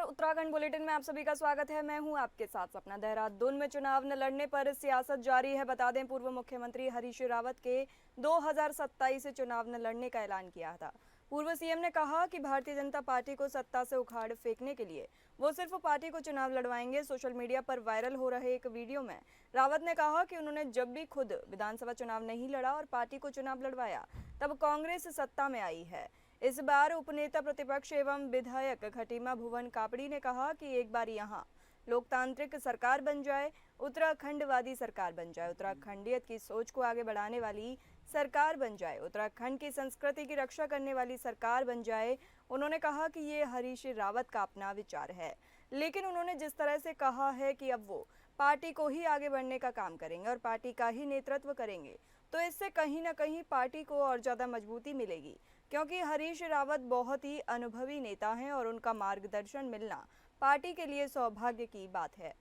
Uttarakhand bulletin में आप सभी का स्वागत है। मैं हूं आपके साथ सपना। देहरादून में चुनाव न लड़ने पर सियासत जारी है। बता दें, पूर्व मुख्यमंत्री हरीश रावत के 2027 से चुनाव न लड़ने का ऐलान किया था। पूर्व सीएम ने कहा कि भारतीय जनता पार्टी को सत्ता से उखाड़ फेंकने के लिए वो सिर्फ पार्टी को चुनाव लड़वाएंगे। सोशल मीडिया पर वायरल हो रहे एक वीडियो में रावत ने कहा कि उन्होंने जब भी खुद विधानसभा चुनाव नहीं लड़ा और पार्टी को चुनाव लड़वाया तब कांग्रेस सत्ता में आई है। इस बार उपनेता प्रतिपक्ष एवं विधायक खटीमा भुवन कापड़ी ने कहा कि एक बार यहाँ लोकतांत्रिक सरकार बन जाए, उत्तराखंडवादी सरकार बन जाए, उत्तराखंडियत की सोच को आगे बढ़ाने वाली सरकार बन जाए, उत्तराखंड की संस्कृति की रक्षा करने वाली सरकार बन जाए। उन्होंने कहा कि ये हरीश रावत का अपना विचार है, लेकिन उन्होंने जिस तरह से कहा है कि अब वो पार्टी को ही आगे बढ़ने का काम करेंगे और पार्टी का ही नेतृत्व करेंगे, तो इससे कहीं ना कहीं पार्टी को और ज़्यादा मजबूती मिलेगी, क्योंकि हरीश रावत बहुत ही अनुभवी नेता हैं और उनका मार्गदर्शन मिलना पार्टी के लिए सौभाग्य की बात है।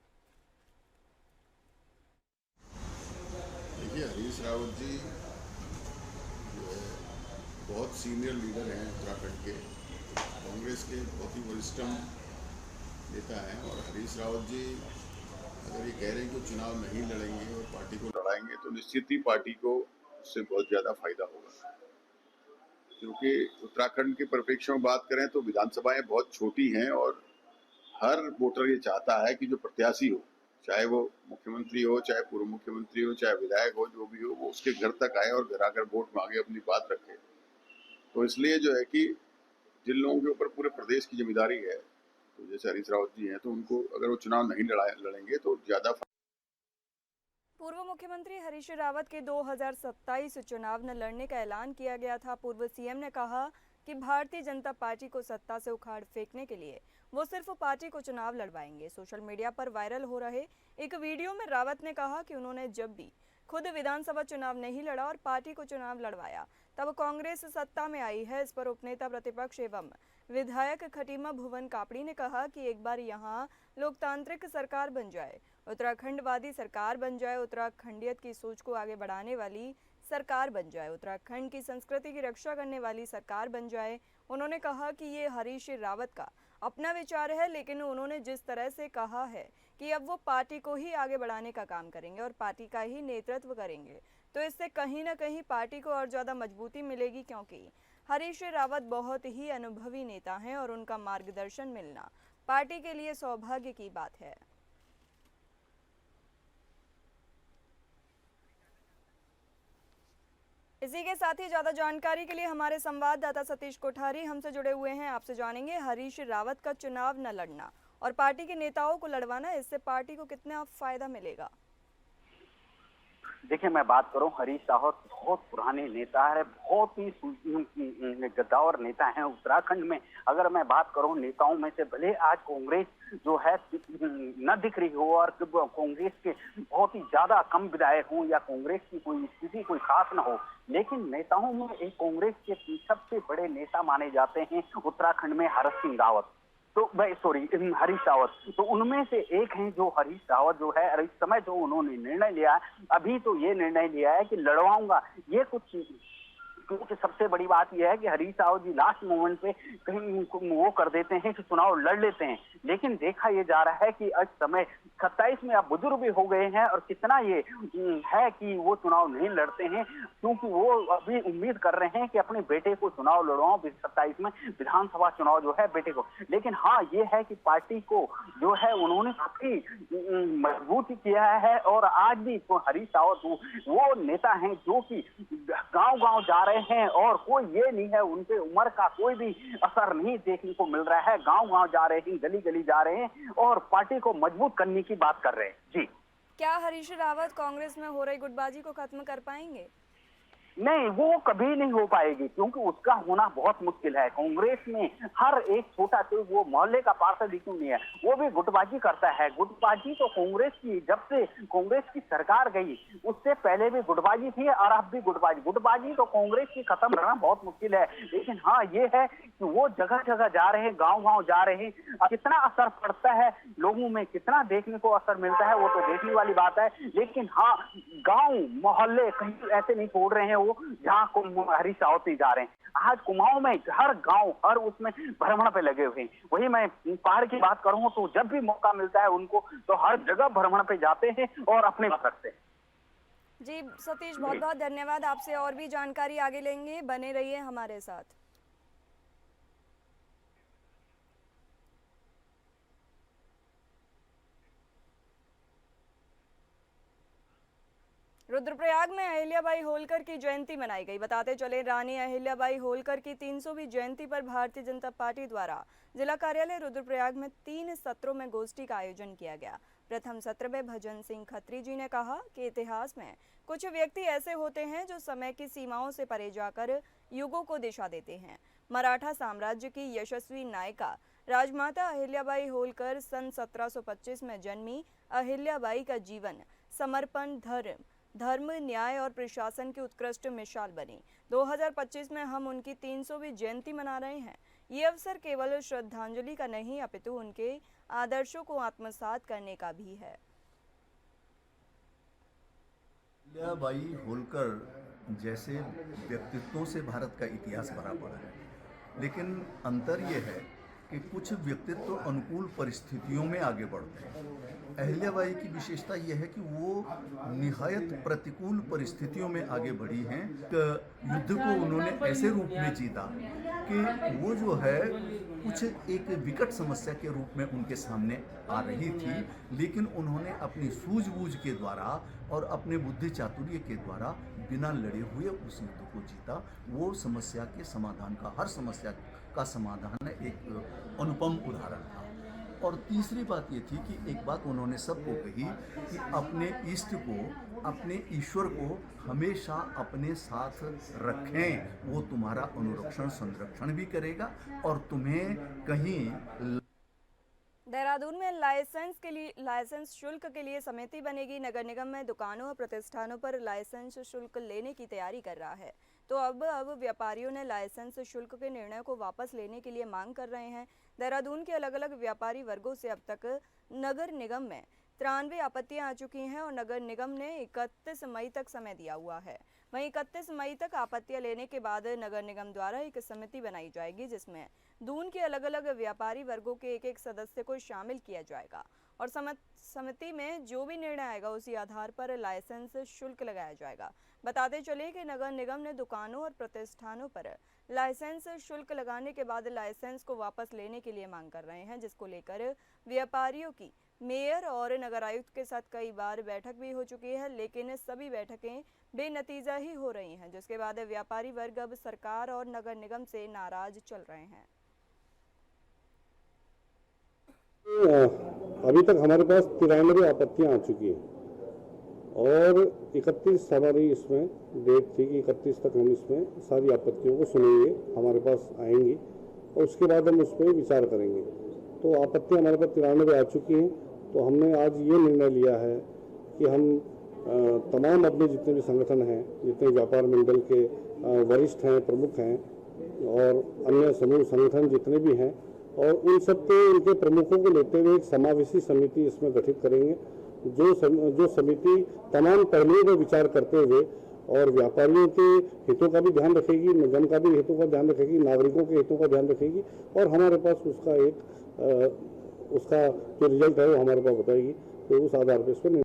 देखिए, हरीश रावत जी जो है बहुत सीनियर लीडर हैं उत्तराखंड के, कांग्रेस के बहुत ही वरिष्ठ नेता हैं। और हरीश रावत जी अगर ये कह रहे हैं कि चुनाव नहीं लड़ेंगे और पार्टी को लड़ाएंगे तो निश्चित ही पार्टी को उससे बहुत ज़्यादा फायदा होगा, क्योंकि उत्तराखंड के परिप्रेक्ष्य में बात करें तो विधानसभाएं बहुत छोटी हैं और हर वोटर ये चाहता है कि जो प्रत्याशी हो, चाहे वो मुख्यमंत्री हो, चाहे पूर्व मुख्यमंत्री हो, चाहे विधायक हो, जो भी हो, वो उसके घर तक आए और घर आकर वोट मांगे, अपनी बात रखे। तो इसलिए जो है कि जिन लोगों के ऊपर पूरे प्रदेश की जिम्मेदारी है, तो जैसे हरीश रावत जी हैं, तो उनको अगर वो चुनाव नहीं लड़ेंगे तो ज्यादा। पूर्व मुख्यमंत्री हरीश रावत के 2027 चुनाव न लड़ने का ऐलान किया गया था। पूर्व सीएम ने कहा कि भारतीय जनता पार्टी को सत्ता से उखाड़ फेंकने के लिए वो सिर्फ पार्टी को चुनाव लड़वाएंगे। सोशल मीडिया पर वायरल हो रहे एक वीडियो में रावत ने कहा कि उन्होंने जब भी खुद विधानसभा चुनाव नहीं लड़ा और पार्टी को चुनाव लड़वाया तब कांग्रेस सत्ता में आई है। इस पर उपनेता प्रतिपक्ष एवं विधायक खटीमा भुवन कापड़ी ने कहा कि एक बार यहाँ लोकतांत्रिक सरकार बन जाए, उत्तराखंडवादी सरकार बन जाए, उत्तराखंडियत की सोच को आगे बढ़ाने वाली सरकार बन जाए, उत्तराखंड की संस्कृति की रक्षा करने वाली सरकार बन जाए। उन्होंने कहा कि ये हरीश रावत का अपना विचार है, लेकिन उन्होंने जिस तरह से कहा है कि अब वो पार्टी को ही आगे बढ़ाने का काम करेंगे और पार्टी का ही नेतृत्व करेंगे, तो इससे कहीं ना कहीं पार्टी को और ज़्यादा मजबूती मिलेगी, क्योंकि हरीश रावत बहुत ही अनुभवी नेता हैं और उनका मार्गदर्शन मिलना पार्टी के लिए सौभाग्य की बात है। इसी के साथ ही ज्यादा जानकारी के लिए हमारे संवाददाता सतीश कोठारी हमसे जुड़े हुए हैं। आपसे जानेंगे, हरीश रावत का चुनाव न लड़ना और पार्टी के नेताओं को लड़वाना, इससे पार्टी को कितना फायदा मिलेगा? देखिए, मैं बात करूं, हरीश रावत बहुत पुराने नेता है, बहुत ही गद्दावर नेता हैं उत्तराखंड में। अगर मैं बात करूं नेताओं में से, भले आज कांग्रेस जो है न दिख रही हो और कांग्रेस के बहुत ही ज्यादा कम विधायक हों या कांग्रेस की कोई स्थिति कोई खास न हो, लेकिन नेताओं में एक कांग्रेस के सबसे बड़े नेता माने जाते हैं उत्तराखंड में हरीश सिंह रावत, तो हरीश रावत। तो उनमें से एक हैं जो हरीश रावत जो है, इस समय जो उन्होंने निर्णय लिया है, अभी तो ये निर्णय लिया है कि लड़वाऊंगा। ये कुछ क्योंकि सबसे बड़ी बात यह है कि हरीश रावत जी लास्ट मोमेंट पे कहीं वो कर देते हैं कि चुनाव लड़ लेते हैं, लेकिन देखा ये जा रहा है कि इस समय 27 में अब बुजुर्ग भी हो गए हैं और कितना ये है कि वो चुनाव नहीं लड़ते हैं, क्योंकि वो अभी उम्मीद कर रहे हैं कि अपने बेटे को चुनाव लड़वाओ 27 में विधानसभा चुनाव जो है बेटे को। लेकिन हाँ, ये है कि पार्टी को जो है उन्होंने काफी मजबूत किया है और आज भी तो हरीश रावत वो नेता हैं जो कि गांव-गांव जा रहे हैं और कोई ये नहीं है, उनके उम्र का कोई भी असर नहीं देखने को मिल रहा है। गांव-गांव जा रहे हैं, गली-गली जा रहे हैं और पार्टी को मजबूत करने की बात कर रहे हैं। जी, क्या हरीश रावत कांग्रेस में हो रही गुटबाजी को खत्म कर पाएंगे? नहीं, वो कभी नहीं हो पाएगी, क्योंकि उसका होना बहुत मुश्किल है। कांग्रेस में हर एक छोटा से वो मोहल्ले का पार्षद ही क्यों नहीं है, वो भी गुटबाजी करता है। गुटबाजी तो कांग्रेस की, जब से कांग्रेस की सरकार गई उससे पहले भी गुटबाजी थी और अब भी गुटबाजी तो कांग्रेस की खत्म करना बहुत मुश्किल है। लेकिन हाँ, ये है कि वो जगह जगह जा रहे हैं, गाँव-गाँव जा रहे हैं। कितना असर पड़ता है लोगों में, कितना देखने को असर मिलता है, वो तो देखने वाली बात है। लेकिन हाँ, गाँव मोहल्ले कहीं ऐसे नहीं छोड़ रहे हैं, वो जहाँ हरीश रावत जी जा रहे हैं। आज कुमाऊं में हर गांव हर उसमें भ्रमण पे लगे हुए हैं। वही मैं पहाड़ की बात करूं तो जब भी मौका मिलता है उनको तो हर जगह भ्रमण पे जाते हैं और अपने बात रखते हैं। जी सतीश, बहुत बहुत धन्यवाद। आपसे और भी जानकारी आगे लेंगे, बने रहिए हमारे साथ। रुद्रप्रयाग में अहिल्याबाई होलकर की जयंती मनाई गई। बताते चले, रानी अहिल्याबाई होलकर की 300वीं जयंती पर भारतीय जनता पार्टी द्वारा जिला कार्यालय रुद्रप्रयाग में 3 सत्रों में गोष्ठी का आयोजन किया गया। प्रथम सत्र में भजन सिंह खत्री जी ने कहा कि इतिहास में कुछ व्यक्ति ऐसे होते हैं जो समय की सीमाओं से परे जाकर युगों को दिशा देते हैं। मराठा साम्राज्य की यशस्वी नायिका राजमाता अहिल्याबाई होलकर सन 1725 में जन्मी। अहिल्याबाई का जीवन समर्पण, धर्म, न्याय और प्रशासन की उत्कृष्ट मिसाल बनी। 2025 में हम उनकी 300वीं जयंती मना रहे हैं। ये अवसर केवल श्रद्धांजलि का नहीं अपितु उनके आदर्शों को आत्मसात करने का भी है। अहिल्याबाई होलकर जैसे व्यक्तित्वों से भारत का इतिहास भरा पड़ा है, लेकिन अंतर यह है कि कुछ व्यक्तित्व अनुकूल परिस्थितियों में आगे बढ़ते हैं। अहिल्याबाई की विशेषता यह है कि वो निहायत प्रतिकूल परिस्थितियों में आगे बढ़ी हैं। युद्ध को उन्होंने ऐसे रूप में जीता कि वो जो है कुछ एक विकट समस्या के रूप में उनके सामने आ रही थी, लेकिन उन्होंने अपनी सूझबूझ के द्वारा और अपने बुद्धि चातुर्य के द्वारा बिना लड़े हुए उस युद्ध को जीता। वो समस्या के समाधान का, हर समस्या का समाधान एक अनुपम उदाहरण था। और तीसरी बात ये थी कि एक बात उन्होंने सबको कही कि अपने इष्ट को, अपने ईश्वर को हमेशा अपने साथ रखें। वो तुम्हारा अनुरक्षण संरक्षण भी करेगा और तुम्हें कहीं। देहरादून में लाइसेंस शुल्क के लिए समिति बनेगी। नगर निगम में दुकानों और प्रतिष्ठानों पर लाइसेंस शुल्क लेने की तैयारी कर रहा है, तो अब व्यापारियों ने लाइसेंस शुल्क के निर्णय को वापस लेने के लिए मांग कर रहे हैं। देहरादून के अलग अलग व्यापारी वर्गों से अब तक नगर निगम में 93 आपत्तियां आ चुकी हैं और नगर निगम ने 31 मई तक समय दिया हुआ है। वहीं 31 मई तक आपत्तियां लेने के बाद नगर निगम द्वारा एक समिति बनाई जाएगी, जिसमें दून के अलग अलग व्यापारी वर्गों के एक सदस्य को शामिल किया जाएगा और समिति में जो भी निर्णय आएगा उसी आधार पर लाइसेंस शुल्क लगाया जाएगा। बताते चले कि नगर निगम ने दुकानों और प्रतिष्ठानों पर लाइसेंस शुल्क लगाने के बाद लाइसेंस को वापस लेने के लिए मांग कर रहे हैं, जिसको लेकर व्यापारियों की मेयर और नगर आयुक्त के साथ कई बार बैठक भी हो चुकी है, लेकिन सभी बैठकें बेनतीजा ही हो रही हैं, जिसके बाद व्यापारी वर्ग अब सरकार और नगर निगम से नाराज चल रहे हैं। अभी तक हमारे पास 93 आपत्तियां आ चुकी हैं और 31 हमारी इसमें डेट थी कि 31 तक हम इसमें सारी आपत्तियों को सुनेंगे, हमारे पास आएंगी और उसके बाद हम उस पर विचार करेंगे। तो आपत्तियां हमारे पास 93 आ चुकी हैं, तो हमने आज ये निर्णय लिया है कि हम तमाम अपने जितने भी संगठन हैं, जितने व्यापार मंडल के वरिष्ठ हैं, प्रमुख हैं और अन्य समूह संगठन जितने भी हैं, और उन सब के उनके प्रमुखों को लेते हुए एक समावेशी समिति इसमें गठित करेंगे, जो समिति तमाम पहलुओं पर विचार करते हुए और व्यापारियों के हितों का भी ध्यान रखेगी, निगम का भी हितों का ध्यान रखेगी, नागरिकों के हितों का ध्यान रखेगी और हमारे पास उसका जो रिजल्ट है वो हमारे पास बताएगी। तो उस आधार पर इसको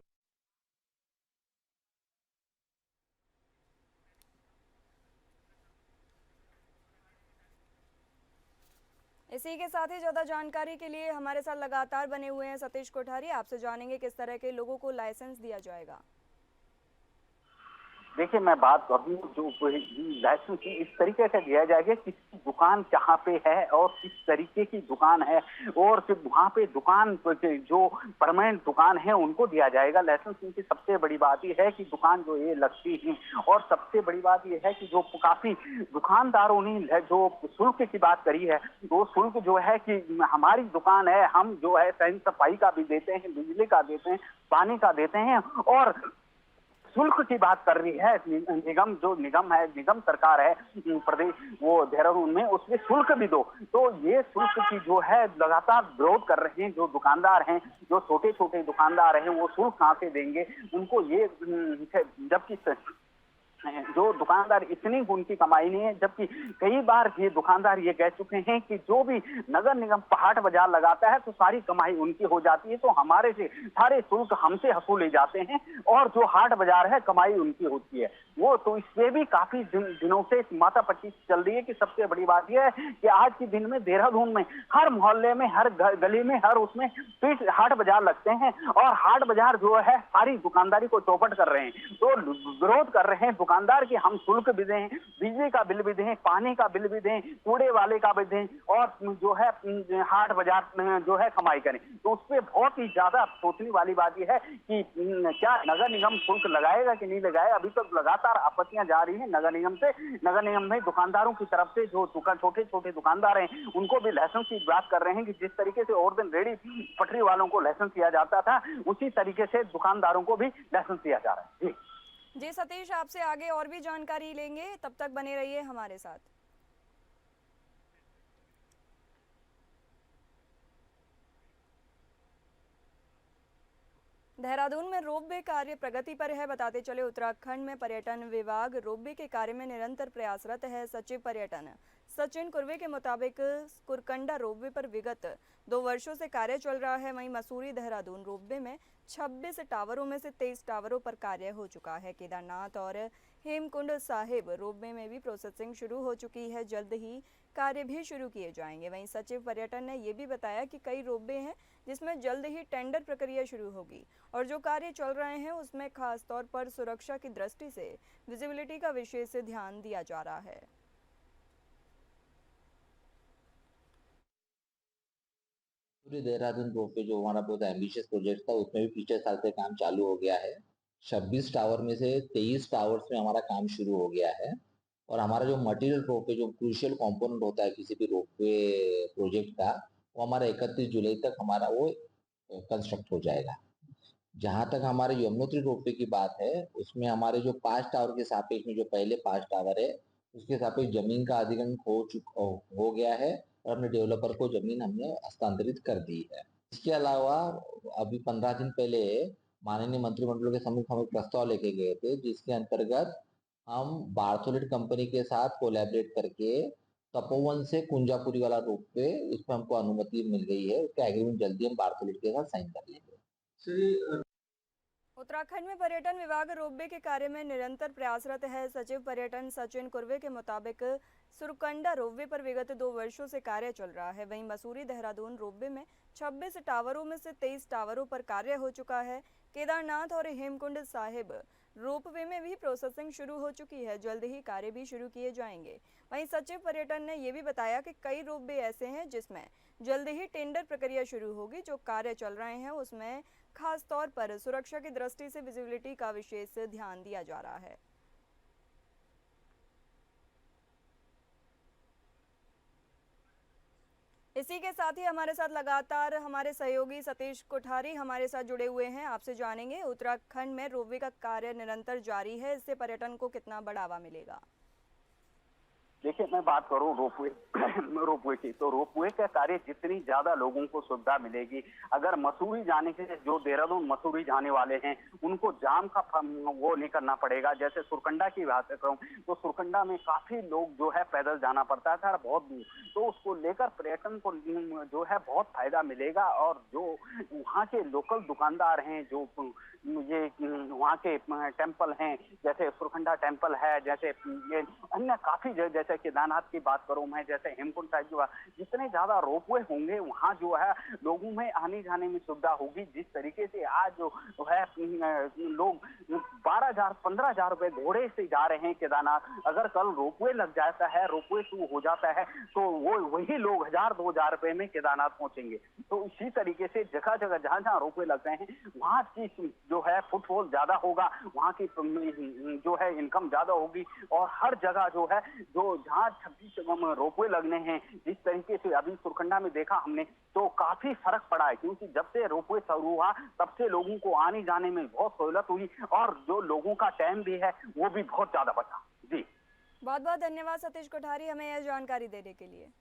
इसी के साथ ही ज़्यादा जानकारी के लिए हमारे साथ लगातार बने हुए हैं सतीश कोठारी। आपसे जानेंगे किस तरह के लोगों को लाइसेंस दिया जाएगा। देखिए, मैं बात करूँ जो लाइसेंस इस तरीके से दिया जाएगा किसकी दुकान कहाँ पे है और किस तरीके की दुकान है, और फिर वहाँ पे दुकान जो परमानेंट दुकान है उनको दिया जाएगा लाइसेंस। इनकी सबसे बड़ी बात यह है कि दुकान जो ये लगती है, और सबसे बड़ी बात यह है कि जो काफी दुकानदारों ने जो शुल्क की बात करी है, वो शुल्क जो है कि हमारी दुकान है, हम जो है सही सफाई का भी देते हैं, बिजली का देते हैं, पानी का देते हैं, और शुल्क की बात कर रही है निगम, जो निगम है, निगम सरकार है प्रदेश वो देहरादून में, उसमें शुल्क भी दो। तो ये शुल्क की जो है लगातार विरोध कर रहे हैं जो दुकानदार हैं, जो छोटे छोटे दुकानदार हैं, वो शुल्क कहाँ से देंगे उनको, ये जबकि जो दुकानदार इतनी उनकी कमाई नहीं है, जबकि कई बार ये दुकानदार ये कह चुके हैं कि जो भी नगर निगम हाट बाजार लगाता है तो सारी कमाई उनकी हो जाती है, तो हमारे से सारे शुल्क हमसे वसूले जाते हैं और जो हाट बाजार है कमाई उनकी होती है वो। तो इससे भी काफी दिनों से माथापच्ची चल रही है कि सबसे बड़ी बात यह है कि आज के दिन में देहरादून में हर मोहल्ले में, हर गली में, हर उसमें हाट बाजार लगते हैं और हाट बाजार जो है सारी दुकानदारी को चौपट कर रहे हैं। तो विरोध कर रहे हैं दुकानदार कि हम शुल्क भी दें, बिजली का बिल भी दें, पानी का बिल भी दें, कूड़े वाले का भी दें और जो है हाट बाजार जो है कमाई करें। तो उसपे बहुत ही ज्यादा सोचने वाली बात यह है कि क्या नगर निगम शुल्क लगाएगा कि नहीं लगाएगा। अभी तक लगातार आपत्तियां जा रही हैं नगर निगम से। नगर निगम में दुकानदारों की तरफ से जो छोटे छोटे दुकानदार हैं उनको भी लाइसेंस की बात कर रहे हैं कि जिस तरीके से और दिन रेडी पटरी वालों को लाइसेंस दिया जाता था उसी तरीके से दुकानदारों को भी लाइसेंस दिया जा रहा है। जी सतीश, आपसे आगे और भी जानकारी लेंगे, तब तक बने रहिए हमारे साथ। देहरादून में रोपवे कार्य प्रगति पर है। बताते चले उत्तराखंड में पर्यटन विभाग रोपवे के कार्य में निरंतर प्रयासरत है। सचिव पर्यटन सचिन कुर्वे के मुताबिक कुरकंडा रोपवे पर विगत 2 वर्षों से कार्य चल रहा है। वहीं मसूरी देहरादून रोपवे में 26 टावरों में से 23 टावरों पर कार्य हो चुका है। केदारनाथ और हेमकुंड साहिब रोपवे में भी प्रोसेसिंग शुरू हो चुकी है, जल्द ही कार्य भी शुरू किए जाएंगे। वहीं सचिव पर्यटन ने यह भी बताया कि कई रोपवे हैं जिसमें जल्द ही टेंडर प्रक्रिया शुरू होगी और जो कार्य चल रहे हैं उसमें खास तौर पर सुरक्षा की दृष्टि से विजिबिलिटी का विशेष ध्यान दिया जा रहा है। पूरे देहरादून रोपवे जो हमारा बहुत एम्बिशियस प्रोजेक्ट था उसमें भी पिछले साल से काम चालू हो गया है। 26 टावर में से 23 टावर्स में हमारा काम शुरू हो गया है और हमारा जो मटेरियल रोपवे जो क्रूशियल कंपोनेंट होता है किसी भी रोपवे प्रोजेक्ट का वो हमारा 31 जुलाई तक हमारा वो कंस्ट्रक्ट हो जाएगा। जहां तक हमारे यमुनोत्री रोपवे की बात है उसमें हमारे जो 5 टावर के सापेक्ष में जो पहले 5 टावर है उसके सापेक्ष जमीन का अधिग्रहण हो गया है और अपने डेवलपर को जमीन हमने हस्तांतरित कर दी है। इसके अलावा अभी 15 दिन पहले माननीय मंत्रिमंडल के सम्मुख हम एक प्रस्ताव लेके गए थे जिसके अंतर्गत हम बार्थोलेट कंपनी के साथ कोलैबोरेट करके तपोवन से कुंजापुरी वाला रोपवे इसमें हमको अनुमति मिल गई है। उसका एग्रीमेंट जल्दी हम बार्थोलेट के साथ साइन कर लेंगे। उत्तराखंड में पर्यटन विभाग रोपवे के कार्य में निरंतर प्रयासरत है। सचिव पर्यटन सचिन कुर्वे के मुताबिक सुरकंडा रोपवे पर विगत 2 वर्षों से कार्य चल रहा है। वहीं मसूरी देहरादून रोपवे में 26 टावरों में से 23 टावरों पर कार्य हो चुका है। केदारनाथ और हेमकुंड साहिब रोपवे में भी प्रोसेसिंग शुरू हो चुकी है, जल्द ही कार्य भी शुरू किए जाएंगे। वहीं सचिव पर्यटन ने यह भी बताया कि कई रोपवे ऐसे हैं जिसमें जल्द ही टेंडर प्रक्रिया शुरू होगी। जो कार्य चल रहे हैं उसमें खास तौर पर सुरक्षा की दृष्टि से विजिबिलिटी का विशेष ध्यान दिया जा रहा है। इसी के साथ ही हमारे साथ लगातार हमारे सहयोगी सतीश कोठारी हमारे साथ जुड़े हुए हैं। आपसे जानेंगे उत्तराखंड में रोपवे का कार्य निरंतर जारी है, इससे पर्यटन को कितना बढ़ावा मिलेगा। देखिए, मैं बात करूं रोपवे की, तो रोपवे का कार्य जितनी ज्यादा लोगों को सुविधा मिलेगी, अगर मसूरी जाने के जो देहरादून मसूरी जाने वाले हैं उनको जाम का वो नहीं करना पड़ेगा। जैसे सुरकंडा की बात करूं तो सुरकंडा में काफी लोग जो है पैदल जाना पड़ता था बहुत दूर, तो उसको लेकर पर्यटन को जो है बहुत फायदा मिलेगा। और जो वहाँ के लोकल दुकानदार हैं, जो ये वहाँ के टेम्पल हैं, जैसे सुरकंडा टेम्पल है, जैसे ये अन्य काफी जैसे केदारनाथ की बात करूं मैं, जैसे हेमकुंड साहिब की बात, जितने ज्यादा रोपवे होंगे वहाँ जो है लोगों में आने जाने में सुविधा होगी। जिस तरीके से आज जो है लोग 12,000 15,000 रुपए घोड़े से जा रहे हैं केदारनाथ, अगर कल रोपवे लग जाता है, रोपवे शुरू हो जाता है, तो वो वही लोग 1,000-2,000 रुपए में केदारनाथ पहुंचेंगे। तो इसी तरीके से जगह जगह जहाँ रोपवे लग रहे हैं वहाँ की जो है फुटफॉल ज्यादा होगा, वहाँ की जो है इनकम ज्यादा होगी। और हर जगह जो है जो जहाँ 26 रोपवे लगने हैं, जिस तरीके से अभी सुरकंडा में देखा हमने, तो काफी फर्क पड़ा है। क्योंकि जब से रोपवे शुरू हुआ तब से लोगों को आने जाने में बहुत सहूलत हुई और जो लोगों का टाइम भी है वो भी बहुत ज्यादा बचा। जी, बहुत बहुत धन्यवाद सतीश कोठारी हमें यह जानकारी देने के लिए।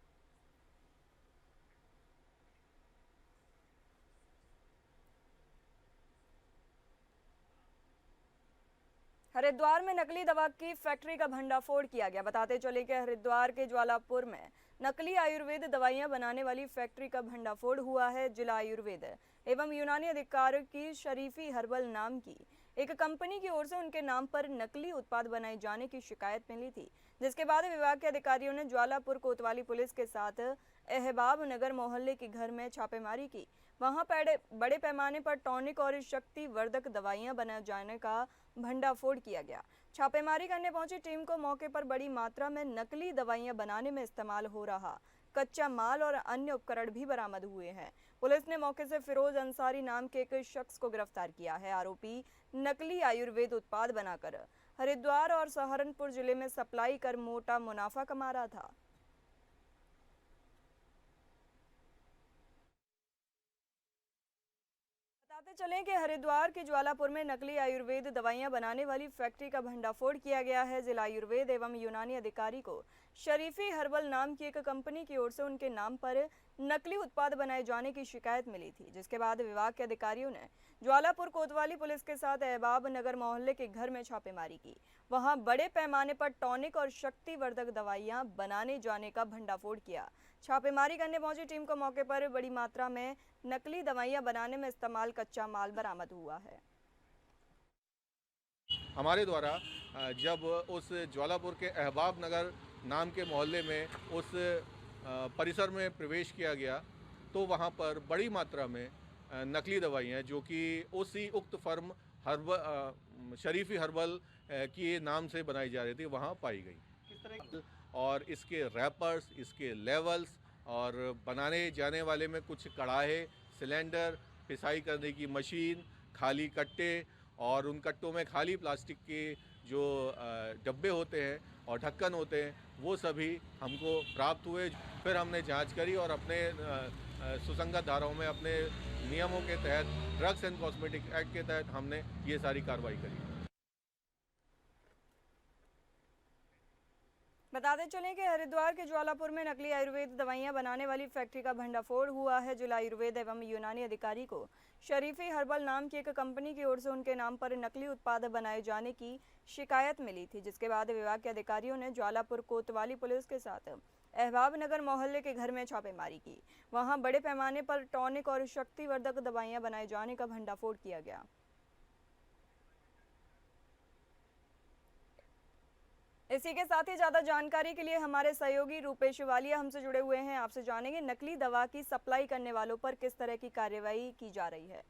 हरिद्वार में नकली दवा की फैक्ट्री का भंडाफोड़ किया गया। बताते चले कि हरिद्वार के ज्वालापुर में नकली आयुर्वेद दवाइयां बनाने वाली फैक्ट्री का भंडाफोड़ हुआ है। जिला आयुर्वेद एवं यूनानी अधिकारी की शरीफी हर्बल नाम की एक कंपनी की ओर से उनके नाम पर नकली उत्पाद बनाए जाने की शिकायत मिली थी, जिसके बाद विभाग के अधिकारियों ने ज्वालापुर कोतवाली पुलिस के साथ अहबाब नगर मोहल्ले के घर में छापेमारी की। वहां बड़े पैमाने पर टॉनिक और शक्ति वर्धक दवाइयां बनाए जाने का भंडाफोड़ किया गया। छापेमारी करने पहुंची टीम को मौके पर बड़ी मात्रा में नकली दवाइयां बनाने में इस्तेमाल हो रहा कच्चा माल और अन्य उपकरण भी बरामद हुए हैं। पुलिस ने मौके से फिरोज अंसारी नाम के एक शख्स को गिरफ्तार किया है। आरोपी नकली आयुर्वेद उत्पाद बनाकर हरिद्वार और सहारनपुर जिले में सप्लाई कर मोटा मुनाफा कमा रहा था। बताते चलें कि हरिद्वार के ज्वालापुर में नकली आयुर्वेद दवाइयां बनाने वाली फैक्ट्री का भंडाफोड़ किया गया है। जिला आयुर्वेद एवं यूनानी अधिकारी को शरीफी हर्बल नाम की एक कंपनी की ओर से उनके नाम पर नकली उत्पाद बनाए जाने की शिकायत मिली थी, जिसके बाद विभाग के अधिकारियों ने ज्वालापुर कोतवाली पुलिस के साथ अहबाब नगर मोहल्ले के घर में छापेमारी की। वहां बड़े पैमाने पर टॉनिक और शक्तिवर्धक दवाइयां बनाने जाने का भंडाफोड़ किया। छापेमारी करने पहुंची टीम को मौके पर बड़ी मात्रा में नकली दवाइयां बनाने में इस्तेमाल कच्चा माल बरामद हुआ है। हमारे द्वारा जब उस ज्वालापुर के अहबाब नगर नाम के मोहल्ले में उस परिसर में प्रवेश किया गया तो वहाँ पर बड़ी मात्रा में नकली दवाइयाँ जो कि उसी उक्त फर्म शरीफी हर्बल के नाम से बनाई जा रही थी वहाँ पाई गई। किस तरह और इसके रैपर्स, इसके लेवल्स और बनाने जाने वाले में कुछ कड़ाहे, सिलेंडर, पिसाई करने की मशीन, खाली कट्टे और उन कट्टों में खाली प्लास्टिक के जो डब्बे होते हैं और ढक्कन होते हैं वो सभी हमको प्राप्त हुए। फिर हमने जांच करी और अपने सुसंगत धाराओं में अपने नियमों के तहत ड्रग्स एंड कॉस्मेटिक एक्ट के तहत हमने ये सारी कार्रवाई करी। बताते चलें कि हरिद्वार के ज्वालापुर में नकली आयुर्वेद दवाइयां बनाने वाली फैक्ट्री का भंडाफोड़ हुआ है। जिला आयुर्वेद एवं यूनानी अधिकारी को शरीफी हर्बल नाम की एक कंपनी की ओर से उनके नाम पर नकली उत्पाद बनाए जाने की शिकायत मिली थी, जिसके बाद विभाग के अधिकारियों ने ज्वालापुर कोतवाली पुलिस के साथ अहबाब नगर मोहल्ले के घर में छापेमारी की। वहां बड़े पैमाने पर टॉनिक और शक्तिवर्धक दवाइयां बनाए जाने का भंडाफोड़ किया गया। इसी के साथ ही ज्यादा जानकारी के लिए हमारे सहयोगी रूपेश वालिया हमसे जुड़े हुए हैं। आपसे जानेंगे नकली दवा की सप्लाई करने वालों पर किस तरह की कार्रवाई की जा रही है।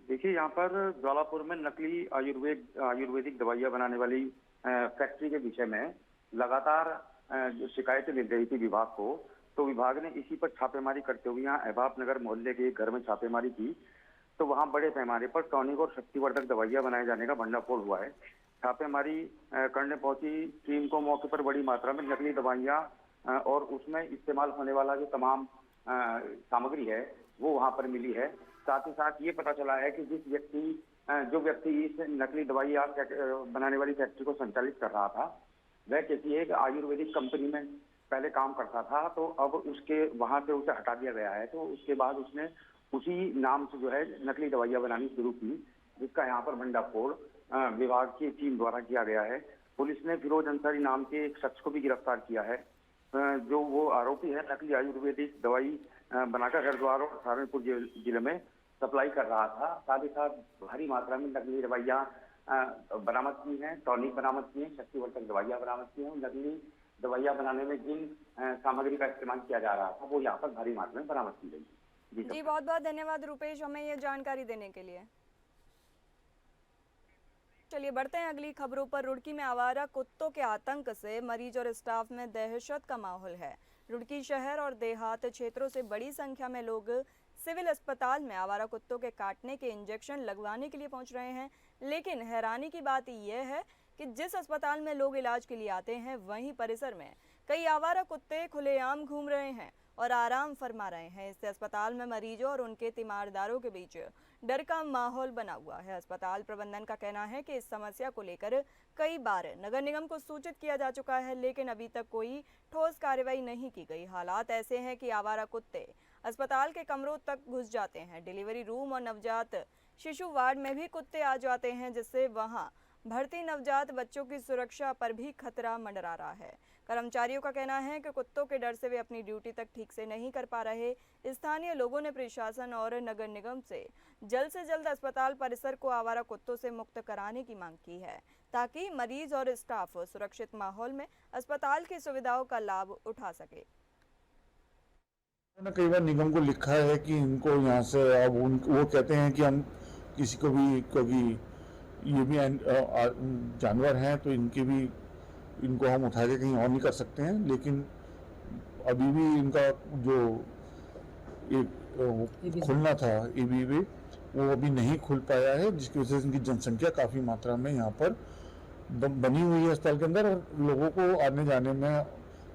देखिए, यहाँ पर ज्वालापुर में नकली आयुर्वेदिक दवाइयाँ बनाने वाली फैक्ट्री के विषय में लगातार जो शिकायतें मिल रही थी विभाग को, तो विभाग ने इसी पर छापेमारी करते हुए यहाँ अहबाब नगर मोहल्ले के घर में छापेमारी की तो वहाँ बड़े पैमाने पर टॉनिक और शक्तिवर्धक दवाइयाँ बनाए जाने का भंडाफोड़ हुआ है। छापेमारी करने पहुंची टीम को मौके पर बड़ी मात्रा में नकली दवाइयाँ और उसमें इस्तेमाल होने वाला जो तमाम सामग्री है वो वहाँ पर मिली है। साथ ही साथ ये पता चला है कि जो व्यक्ति इस नकली दवाइयाँ बनाने वाली फैक्ट्री को संचालित कर रहा था वह किसी एक आयुर्वेदिक कंपनी में पहले काम करता था, तो अब उसके वहाँ से उसे हटा दिया गया है। तो उसके बाद उसने उसी नाम से जो है नकली दवाइयाँ बनानी शुरू की, जिसका यहाँ पर भंडाफोड़ विभाग की टीम द्वारा किया गया है। पुलिस ने फिरोज अंसारी नाम के एक शख्स को भी गिरफ्तार किया है, जो वो आरोपी है नकली आयुर्वेदिक दवाई बनाकर हरिद्वार और सहारनपुर जिले में सप्लाई कर रहा था। साथ ही साथ भारी मात्रा में नकली दवाइयाँ बरामद की हैं, टॉनिक बरामद की हैं, शक्तिवर्धक दवाइयाँ बरामद की हैं। नकली दवाइयाँ बनाने में जिन सामग्री का इस्तेमाल किया जा रहा था वो यहाँ पर भारी मात्रा में बरामद की गई। जी बहुत बहुत धन्यवाद रूपेश, हमें ये जानकारी देने के लिए। चलिए बढ़ते हैं अगली खबरों पर। रुड़की में आवारा कुत्तों के आतंक से मरीज और स्टाफ में दहशत का माहौल है। रुड़की शहर और देहात क्षेत्रों से बड़ी संख्या में लोग सिविल अस्पताल में आवारा कुत्तों के काटने के इंजेक्शन लगवाने के लिए पहुंच रहे हैं, लेकिन हैरानी की बात यह है कि जिस अस्पताल में लोग इलाज के लिए आते हैं वहीं परिसर में कई आवारा कुत्ते खुलेआम घूम रहे हैं और आराम फरमा रहे हैं। इससे अस्पताल में मरीजों और उनके तीमारदारों के बीच डर का माहौल बना हुआ है। अस्पताल प्रबंधन का कहना है कि इस समस्या को लेकर कई बार नगर निगम को सूचित किया जा चुका है, लेकिन अभी तक कोई ठोस कार्रवाई नहीं की गई। हालात ऐसे हैं कि आवारा कुत्ते अस्पताल के कमरों तक घुस जाते हैं। डिलीवरी रूम और नवजात शिशु वार्ड में भी कुत्ते आ जाते हैं, जिससे वहां भर्ती नवजात बच्चों की सुरक्षा पर भी खतरा मंडरा रहा है। कर्मचारियों का कहना है कि कुत्तों के डर से वे अपनी ड्यूटी तक ठीक से नहीं कर पा रहे। स्थानीय लोगों ने प्रशासन और नगर निगम से जल्द अस्पताल परिसर को आवारा कुत्तों से मुक्त कराने की मांग की है, ताकि मरीज और स्टाफ सुरक्षित माहौल में अस्पताल की सुविधाओं का लाभ उठा सके। उन्होंने कई बार निगम को लिखा है कि इनको यहाँ से अब वो कहते हैं कि हम किसी को भी, क्योंकि ये भी जानवर हैं तो इनको हम उठा के कहीं और नहीं कर सकते हैं, लेकिन अभी भी इनका जो एक खुलना था EBB वो अभी नहीं खुल पाया है, जिसकी वजह से इनकी जनसंख्या काफ़ी मात्रा में यहाँ पर बनी हुई है अस्पताल के अंदर, और लोगों को आने जाने में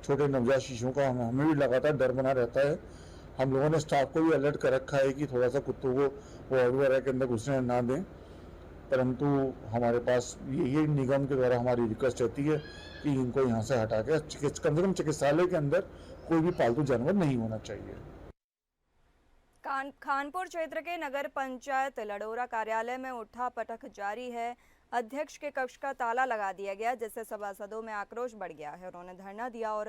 छोटे नवजात शिशुओं का हमें भी लगातार डर बना रहता है। हम लोगों ने स्टाफ को भी अलर्ट कर रखा है कि थोड़ा सा कुत्तों को वार्ड वगैरह के अंदर घुसने ना दें, परंतु हमारे पास ये निगम के द्वारा हमारी रिक्वेस्ट रहती है कि इनको यहाँ से हटा के कम से कम चिकित्सालय के अंदर कोई भी पालतू जानवर नहीं होना चाहिए। खानपुर क्षेत्र के नगर पंचायत लडोरा कार्यालय में उठापटक जारी है। अध्यक्ष के कक्ष का ताला लगा दिया गया, जिससे सभासदों में आक्रोश बढ़ गया है। उन्होंने धरना दिया और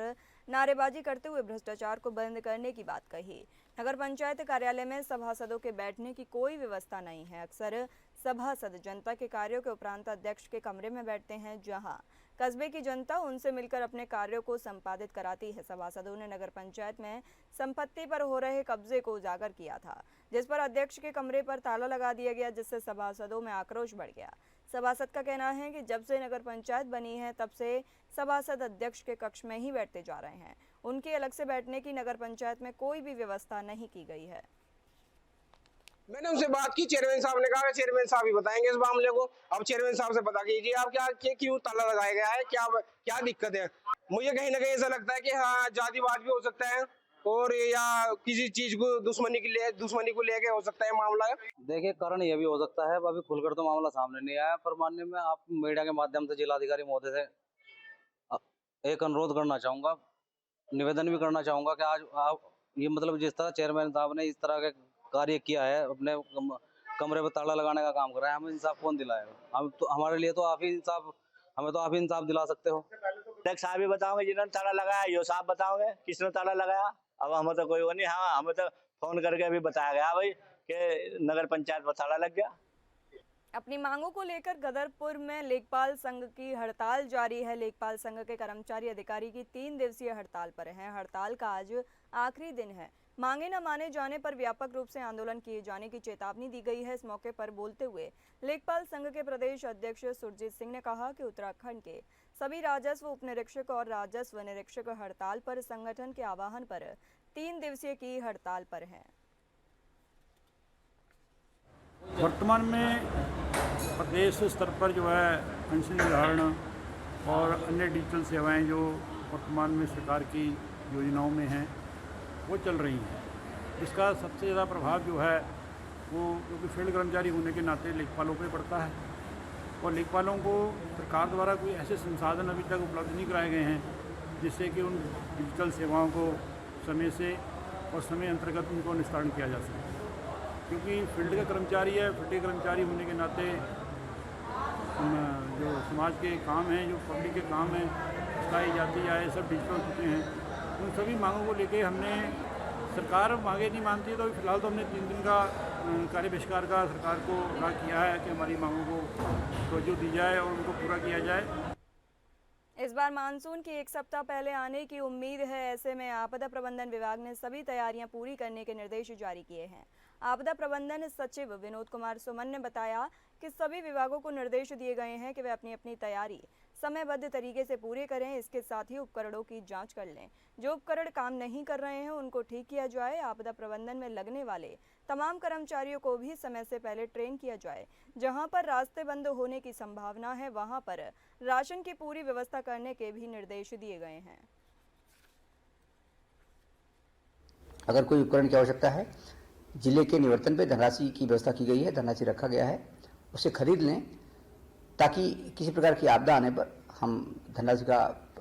नारेबाजी करते हुए भ्रष्टाचार को बंद करने की बात कही। नगर पंचायत कार्यालय में सभासदों के बैठने की कोई व्यवस्था नहीं है। अक्सर सभासद जनता के कार्यों के उपरांत अध्यक्ष के कमरे में बैठते हैं, जहां कस्बे की जनता उनसे मिलकर अपने कार्यों को संपादित कराती है। सभासदों ने नगर पंचायत में संपत्ति पर हो रहे कब्जे को उजागर किया था, जिस पर अध्यक्ष के कमरे पर ताला लगा दिया गया, जिससे सभासदों में आक्रोश बढ़ गया। सभासद का कहना है कि जब से नगर पंचायत बनी है तब से सभासद अध्यक्ष के कक्ष में ही बैठते जा रहे हैं। उनकी अलग से बैठने की नगर पंचायत में कोई भी व्यवस्था नहीं की गई है। मैंने उनसे बात की, चेयरमैन साहब ने कहा चेयरमैन साहब ही बताएंगे इस मामले को। अब चेयरमैन साहब से पता कीजिए आप क्यों ताला लगाया गया है, क्या दिक्कत है। मुझे कहीं ना कहीं ऐसा लगता है कि हाँ जातिवाद भी हो सकता है, और या किसी चीज को दुश्मनी को लेके हो सकता है मामला। देखिए कारण ये भी हो सकता है, अभी खुलकर तो मामला सामने नहीं आया, पर माननीय में आप मीडिया के माध्यम से जिलाधिकारी महोदय से एक अनुरोध करना चाहूंगा, निवेदन भी करना चाहूंगा कि आज आप ये मतलब जिस तरह चेयरमैन साहब ने इस तरह के कार्य किया है, अपने कमरे पर ताला लगाने का काम कर रहा है, हमें इंसाफ कौन दिलाएगा। हम तो हमारे लिए तो आप ही इंसाफ, हमें तो आप ही इंसाफ दिला सकते हो। अध्यक्ष साहब ही बताओगे जिन्होंने ताला लगाया, यो साहब बताओगे किसने ताला लगाया। अब हमें तो कोई वो नहीं, हाँ हमें तो फोन करके अभी बताया गया भाई कि नगर पंचायत पर ताला लग गया। अपनी मांगों को लेकर गदरपुर में लेखपाल संघ की हड़ताल जारी है। लेखपाल संघ के कर्मचारी अधिकारी की 3 दिवसीय हड़ताल पर हैं। हड़ताल का आज आखिरी दिन है। मांगे न माने जाने पर व्यापक रूप से आंदोलन किए जाने की चेतावनी दी गई है। इस मौके पर बोलते हुए लेखपाल संघ के प्रदेश अध्यक्ष सुरजीत सिंह ने कहा कि उत्तराखंड के सभी राजस्व उप निरीक्षक और राजस्व निरीक्षक हड़ताल पर संगठन के आह्वान पर 3 दिवसीय की हड़ताल पर हैं। वर्तमान में प्रदेश स्तर पर जो है पेंशन निर्धारण और अन्य डिजिटल सेवाएं जो वर्तमान में सरकार की योजनाओं में हैं वो चल रही हैं। इसका सबसे ज़्यादा प्रभाव जो है वो क्योंकि फील्ड कर्मचारी होने के नाते लेखपालों पे पड़ता है, और लेखपालों को सरकार द्वारा कोई ऐसे संसाधन अभी तक उपलब्ध नहीं कराए गए हैं जिससे कि उन डिजिटल सेवाओं को समय से और समय अंतर्गत उनको निस्तारण किया जा सके। क्योंकि फील्ड का कर्मचारी है, फील्ड के कर्मचारी होने के नाते जो समाज के काम हैं, जो पब्लिक के काम हैं, स्थायी जाति आय सब डिजिटल हो चुके हैं। उन सभी मांगों को लेके हमने, सरकार मांगे नहीं मानती तो फिलहाल तो हमने 3 दिन का कार्य बहिष्कार का सरकार को आगाह किया है कि हमारी मांगों को तवज्जो दी जाए और उनको पूरा किया जाए। इस बार मानसून की 1 सप्ताह पहले आने की उम्मीद है। ऐसे में आपदा प्रबंधन विभाग ने सभी तैयारियां पूरी करने के निर्देश जारी किए हैं। आपदा प्रबंधन सचिव विनोद कुमार सुमन ने बताया कि सभी विभागों को निर्देश दिए गए हैं कि वे अपनी अपनी तैयारी समयबद्ध तरीके से पूरे करें। इसके साथ ही उपकरणों की जांच कर लें। जो उपकरण काम नहीं कर रहे हैं उनको ठीक किया जाए। आपदा प्रबंधन में लगने वाले तमाम कर्मचारियों को भी समय से पहले ट्रेन किया जाए। जहां पर रास्ते बंद होने की संभावना है वहां पर राशन की पूरी व्यवस्था करने के भी निर्देश दिए गए हैं। अगर कोई उपकरण की आवश्यकता है, जिले के निवर्तन पे धनराशि की व्यवस्था की गई है, धनराशि रखा गया है, उसे खरीद लें ताकि किसी प्रकार की आपदा आने पर हम धनराशि का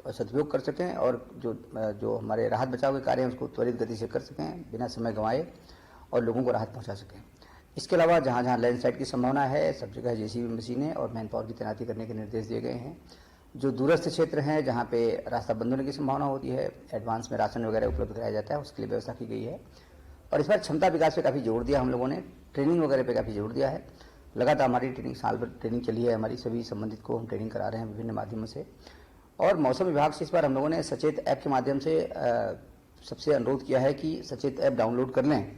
सदुपयोग कर सकें और जो हमारे राहत बचाव के कार्य हैं उसको त्वरित गति से कर सकें, बिना समय गंवाए और लोगों को राहत पहुंचा सकें। इसके अलावा जहाँ जहाँ लैंडस्लाइड की संभावना है सब जगह जेसीबी मशीनें और मैन पावर की तैनाती करने के निर्देश दिए गए हैं। जो दूरस्थ क्षेत्र हैं जहाँ पे रास्ता बंद होने की संभावना होती है, एडवांस में राशन वगैरह उपलब्ध कराया जाता है, उसके लिए व्यवस्था की गई है। और इस बार क्षमता विकास पे काफ़ी जोर दिया हम लोगों ने, ट्रेनिंग वगैरह पे काफ़ी जोर दिया है। लगातार हमारी ट्रेनिंग साल भर ट्रेनिंग चली है, हमारी सभी संबंधित को हम ट्रेनिंग करा रहे हैं विभिन्न माध्यमों से। और मौसम विभाग से इस बार हम लोगों ने सचेत ऐप के माध्यम से सबसे अनुरोध किया है कि सचेत ऐप डाउनलोड कर लें।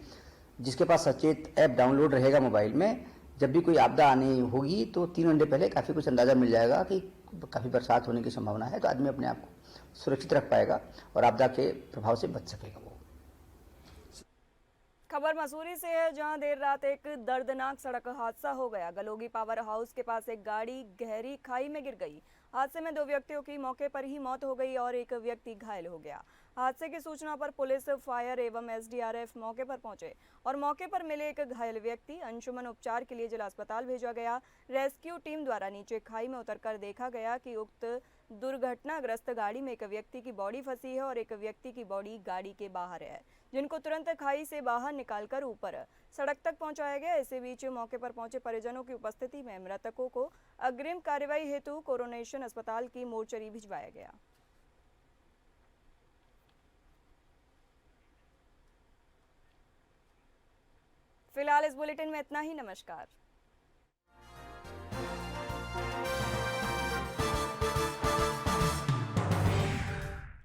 जिसके पास सचेत ऐप डाउनलोड रहेगा मोबाइल में, जब भी कोई आपदा आनी होगी तो 3 घंटे पहले काफ़ी कुछ अंदाज़ा मिल जाएगा कि काफ़ी बरसात होने की संभावना है, तो आदमी अपने आप को सुरक्षित रख पाएगा और आपदा के प्रभाव से बच सकेगा वो। खबर मसूरी से है, जहां देर रात एक दर्दनाक सड़क हादसा हो गया। गलोगी पावर हाउस के पास एक गाड़ी गहरी खाई में गिर गई। हादसे में 2 व्यक्तियों की मौके पर ही मौत हो गई और एक व्यक्ति घायल हो गया। हादसे की सूचना पर पुलिस, फायर एवं एसडीआरएफ मौके पर पहुंचे और मौके पर मिले एक घायल व्यक्ति अंशुमन उपचार के लिए जिला अस्पताल भेजा गया। रेस्क्यू टीम द्वारा नीचे खाई में उतरकर देखा गया कि उक्त दुर्घटनाग्रस्त गाड़ी में एक व्यक्ति की बॉडी फंसी है और एक व्यक्ति की बॉडी गाड़ी के बाहर है, जिनको तुरंत खाई से बाहर निकालकर ऊपर सड़क तक पहुंचाया गया। इसी बीच मौके पर पहुंचे परिजनों की उपस्थिति में मृतकों को अग्रिम कार्रवाई हेतु कोरोनेशन अस्पताल की मोर्चरी भिजवाया गया। फिलहाल इस बुलेटिन में इतना ही। नमस्कार।